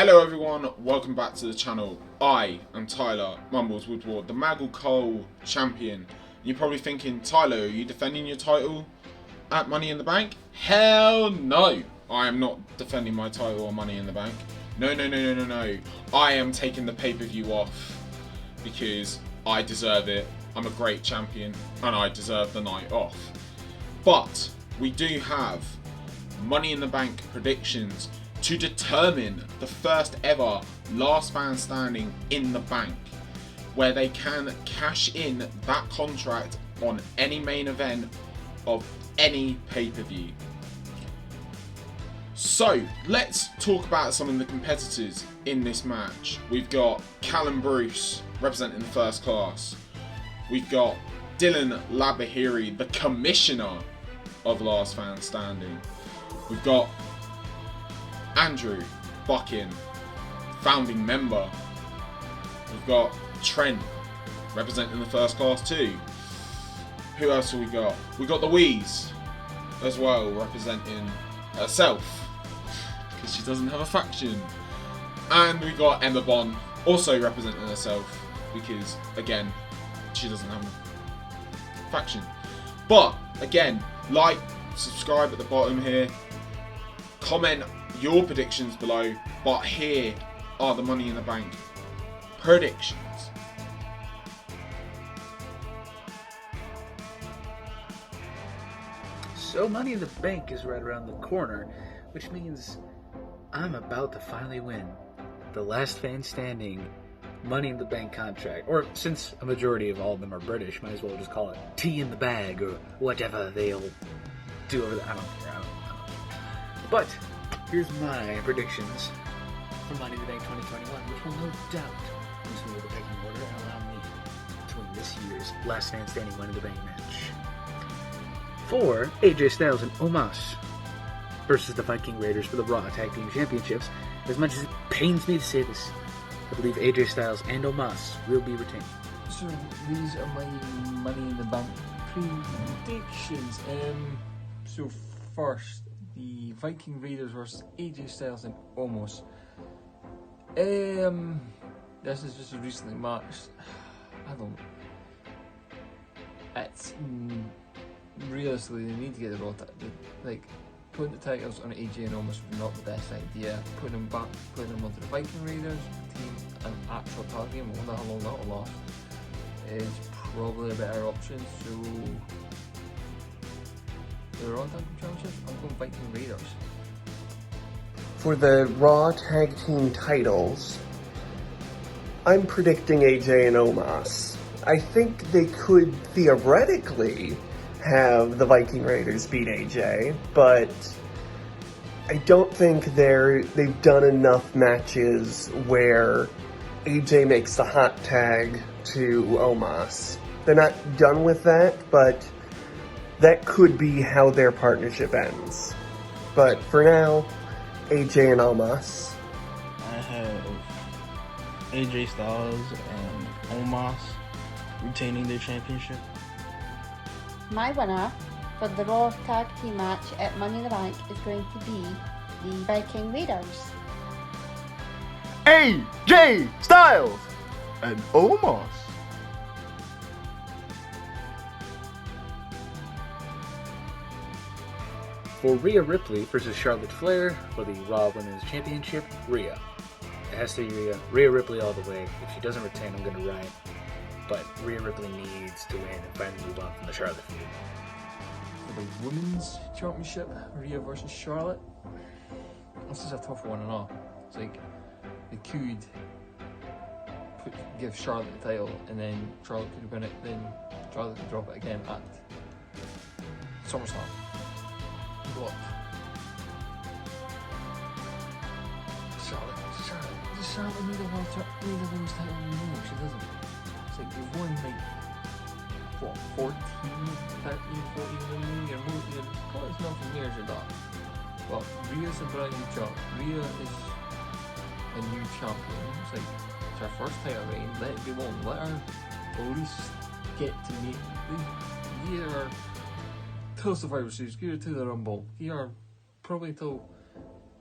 Hello everyone, welcome back to the channel. I am Tyler Mumbles Woodward, the Maggle Cole champion. You're probably thinking, Tyler, are you defending your title at Money in the Bank? Hell no! I am not defending my title or Money in the Bank. No. I am taking the pay-per-view off because I deserve it. I'm a great champion and I deserve the night off. But we do have Money in the Bank predictions to determine the first ever last man standing in the bank, where they can cash in that contract on any main event of any pay-per-view. So let's talk about some of the competitors in this match. We've got Callum representing the first class. We've got Dylan Labahiri, the commissioner of Last Man Standing. We've got Andrew Buckin, founding member. We've got Trent representing the first class too. Who else have we got? We got the Wheeze as well, representing herself because she doesn't have a faction. And we got Emma Bond also representing herself because again she doesn't have a faction. But again, like, subscribe at the bottom here, comment your predictions below, but here are the Money in the Bank predictions. So Money in the Bank is right around the corner, which means I'm about to finally win the last man standing Money in the Bank contract. Or since a majority of all of them are British, might as well just call it tea in the bag or whatever they'll do over there. I don't care. But here's my predictions for Money in the Bank 2021, which will no doubt boost me with the pecking order and allow me to win this year's last man standing Money in the Bank match. For AJ Styles and Omos versus the Viking Raiders for the Raw Tag Team Championships. As much as it pains me to say this, I believe AJ Styles and Omos will be retained. So these are my Money in the Bank predictions. So first, the Viking Raiders versus AJ Styles and Omos. This is just a recently matched. It's realistically they need to get the Raw. Like, putting the titles on AJ and Omos was not the best idea. Putting them onto the Viking Raiders team, an actual tag game, I wonder how long that will last, is probably a better option. So the Raw Tag Team Championships, I'm going Viking Raiders. For the Raw Tag Team titles, I'm predicting AJ and Omos. I think they could theoretically have the Viking Raiders beat AJ, but I don't think they've done enough matches where AJ makes the hot tag to Omos. They're not done with that, but that could be how their partnership ends. But for now, AJ and Omos. I have AJ Styles and Omos retaining their championship. My winner for the Raw Tag Team match at Money in the Bank is going to be the Viking Raiders. AJ Styles and Omos. For Rhea Ripley versus Charlotte Flair for the Raw Women's Championship, Rhea. It has to be Rhea. Rhea Ripley all the way. If she doesn't retain, I'm going to riot. But Rhea Ripley needs to win and finally move on from the Charlotte feud. For the Women's Championship, Rhea versus Charlotte. This is a tough one and all. It's like they could give Charlotte the title and then Charlotte could win it, then Charlotte could drop it again at SummerSlam. But Charlotte need a women's title anymore. She doesn't. It's like they've won like what, 14, 13, 14 years, it's nothing near to that. But Rhea's a brand new job. Rhea is a new champion. It's like it's her first title reign. Let it be long. Let her at least get to meet her till Survivor Series, get her to the Rumble. Get her probably till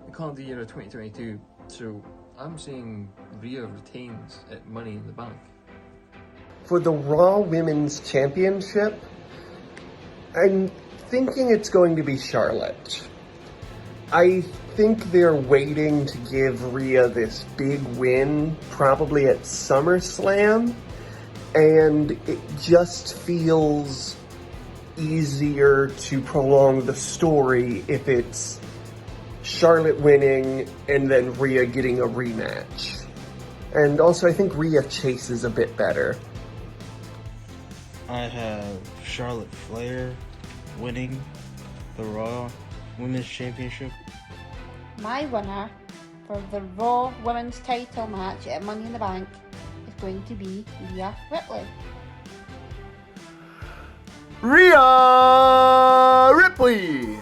the calendar year of 2022. So I'm saying Rhea retains at Money in the Bank. For the Raw Women's Championship, I'm thinking it's going to be Charlotte. I think they're waiting to give Rhea this big win, probably at SummerSlam, and it just feels easier to prolong the story if it's Charlotte winning and then Rhea getting a rematch. And also, I think Rhea chases a bit better. I have Charlotte Flair winning the Raw Women's Championship. My winner for the Raw Women's title match at Money in the Bank is going to be Rhea Ripley. Rhea Ripley!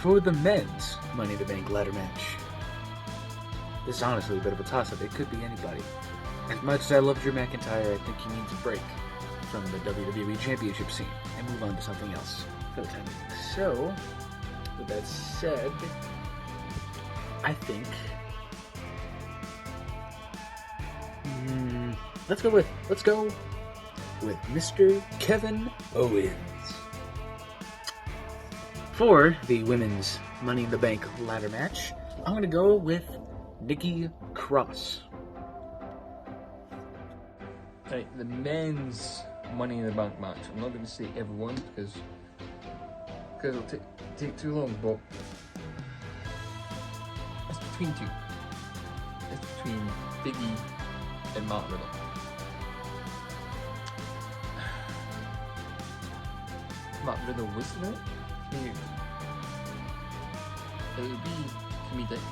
For the men's Money in the Bank ladder match, this is honestly a bit of a toss-up. It could be anybody. As much as I love Drew McIntyre, I think he needs a break from the WWE Championship scene and move on to something else for the time being. So, with that said, I think let's go with Mr. Kevin Owens. For the women's Money in the Bank ladder match, I'm going to go with Nikki Cross. Right, the men's Money in the Bank match. I'm not going to say everyone because it'll take too long, but it's between two. It's between Big E and Matt Riddle. Matt Riddle was in it. It would be comedic,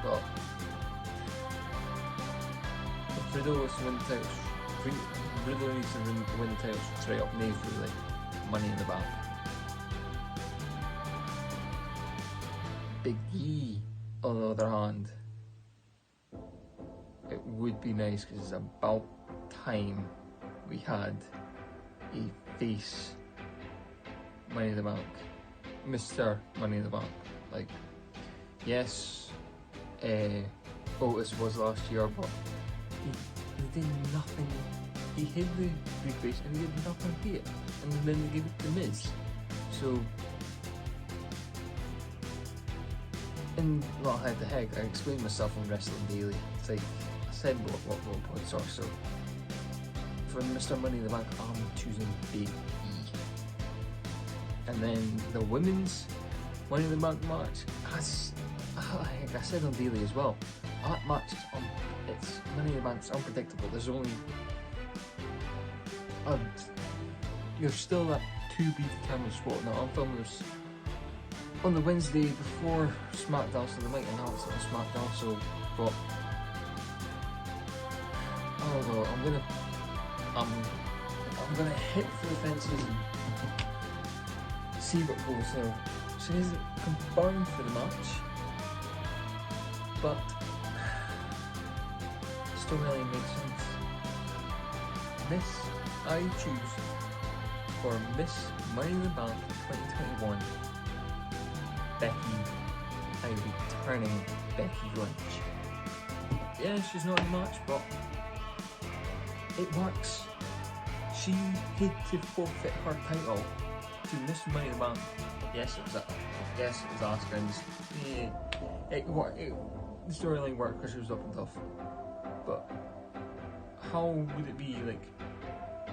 but if Riddle was to win the titles, Riddle needs to win the titles straight up, made for like Money in the Bank. Big E, on the other hand, it would be nice because it's about time we had a face Money in the Bank. Mr. Money in the Bank. Like, yes, Otis was last year, but he did nothing. He hid the briefcase and he did nothing here. And then they gave it to Miz. So, and not head to head, I explained myself on Wrestling Daily. It's like, I said what points are, so for Mr. Money in the Bank, I'm choosing Big E. And then the women's Money in the Bank match, as I said on Daily as well, that match is it's Money in the Bank, it's unpredictable. There's only you're still at to be determined spot. Now I'm filming this on the Wednesday before SmackDown, so they might announce it on SmackDown. So, but I don't know. I'm gonna hit for the fences and see what goes there. She isn't confirmed for the match, but still really makes sense. I choose for Miss Money in the Bank 2021, Becky, returning Becky Lynch. Yeah, she's not in the match, but it works. She had to forfeit her title to Miss Money in the Bank. Yes, it was Asuka, and the storyline worked because she was up and tough. But how would it be like?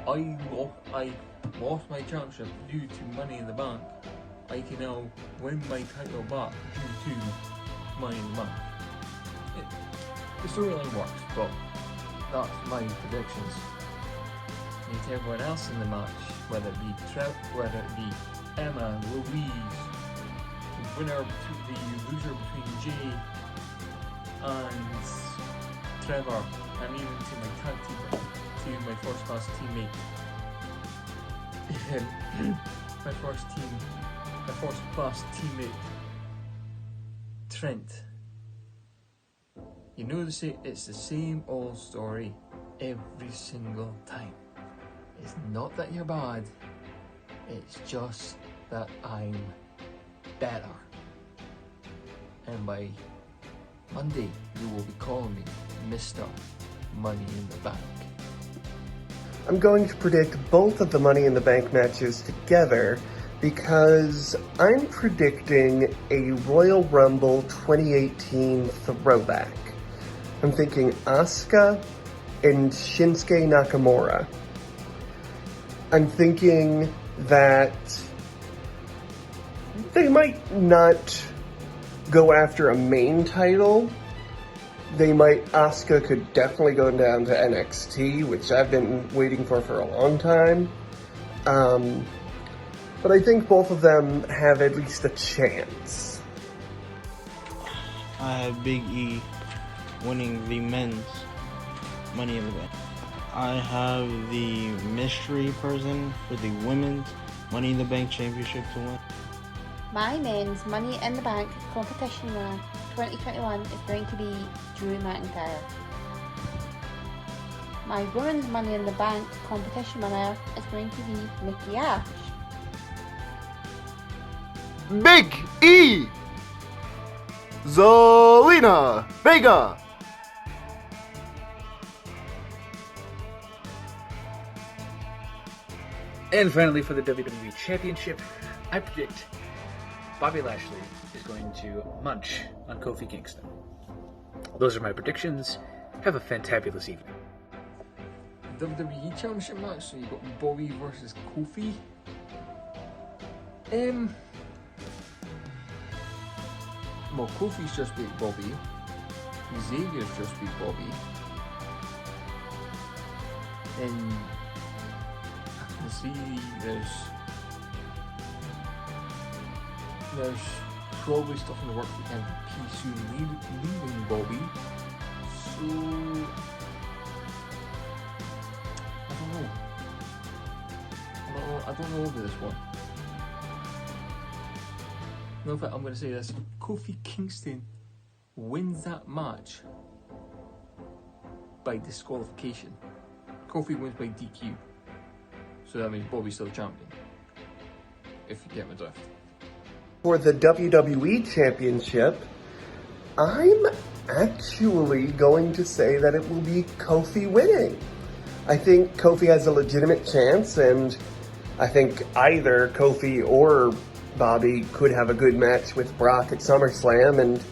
I lost my championship due to Money in the Bank. I can now win my title back due to Money in the Bank. The storyline works, but that's my predictions. And to everyone else in the match, whether it be Trent, whether it be Emma, Louise, the loser between Jay and Trevor, and even to my tag team, to my first class teammate, my first class teammate, Trent. You know, it's the same old story every single time. It's not that you're bad. It's just that I'm better. And by Monday, you will be calling me Mr. Money in the Bank. I'm going to predict both of the Money in the Bank matches together because I'm predicting a Royal Rumble 2018 throwback. I'm thinking Asuka and Shinsuke Nakamura. I'm thinking that they might not go after a main title. Asuka could definitely go down to NXT, which I've been waiting for a long time. But I think both of them have at least a chance. I have Big E winning the men's Money in the Bank. I have the mystery person for the women's Money in the Bank Championship to win. My men's Money in the Bank competition winner 2021 is going to be Drew McIntyre. My women's Money in the Bank competition winner is going to be Nikki Ash. Big E! Zelina Vega! And finally, for the WWE Championship, I predict Bobby Lashley is going to munch on Kofi Kingston. Those are my predictions. Have a fantabulous evening. WWE Championship match, so you've got Bobby versus Kofi. Well, Kofi's just beat Bobby. Xavier's just beat Bobby. And I can see there's probably stuff in the works with MVP soon leaving Bobby. So I don't know over this one. No, in fact, I'm going to say this. Kofi Kingston wins that match by disqualification. Kofi wins by DQ. So that means Bobby's still the champion. If you get my drift. For the WWE Championship, I'm actually going to say that it will be Kofi winning. I think Kofi has a legitimate chance, and I think either Kofi or Bobby could have a good match with Brock at SummerSlam, and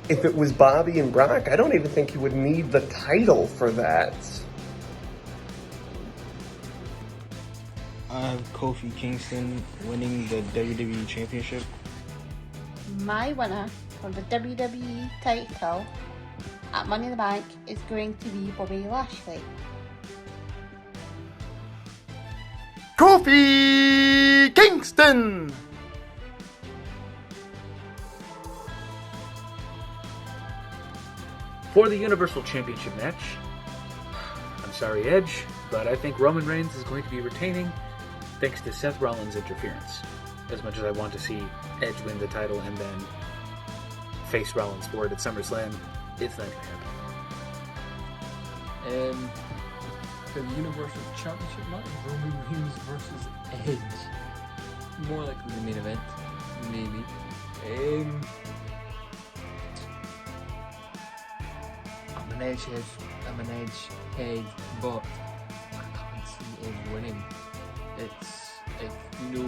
if it was Bobby and Brock, I don't even think he would need the title for that. I have Kofi Kingston winning the WWE Championship. My winner for the WWE title at Money in the Bank is going to be Bobby Lashley. Kofi Kingston! For the Universal Championship match, I'm sorry, Edge, but I think Roman Reigns is going to be retaining thanks to Seth Rollins' interference. As much as I want to see Edge win the title and then face Rollins for it at SummerSlam, it's not going to happen. For the Universal Championship match, Roman Reigns versus Edge. More likely the main event, maybe. I'm an Edge head, but I can't see Edge winning. It's like the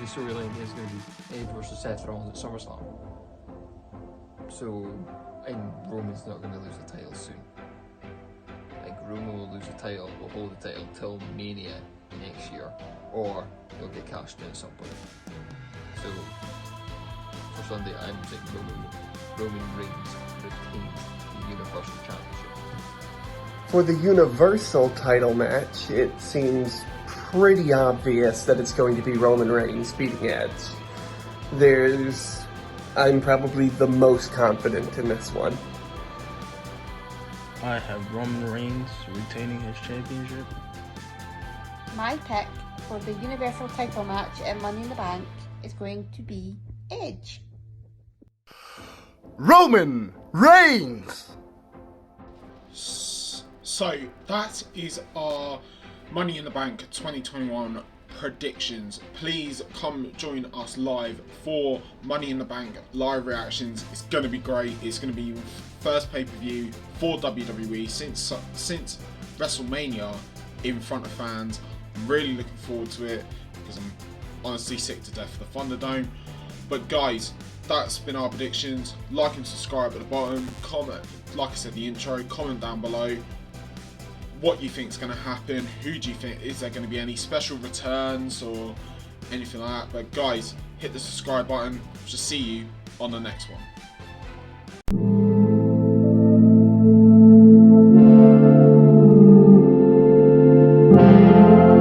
storyline is going to be Edge versus Seth Rollins at SummerSlam. So, and Roman's not going to lose the title soon. Like Roman will lose the title, will hold the title till Mania next year, or he'll get cashed in at some point. So for Sunday, I'm saying Roman Reigns retains the Universal Championship. For the Universal title match, it seems pretty obvious that it's going to be Roman Reigns beating Edge. I'm probably the most confident in this one. I have Roman Reigns retaining his championship. My pick for the Universal title match at Money in the Bank is going to be Edge. Roman Reigns! So that is our Money in the Bank 2021 predictions. Please come join us live for Money in the Bank live reactions. It's going to be great. It's going to be first pay-per-view for WWE since WrestleMania in front of fans. I'm really looking forward to it because I'm honestly sick to death of the Thunderdome. But guys, that's been our predictions. Like and subscribe at the bottom. Comment, like I said, the intro. Comment down below what you think is going to happen. Who do you think? Is there going to be any special returns or anything like that? But guys, hit the subscribe button. Just see you on the next one.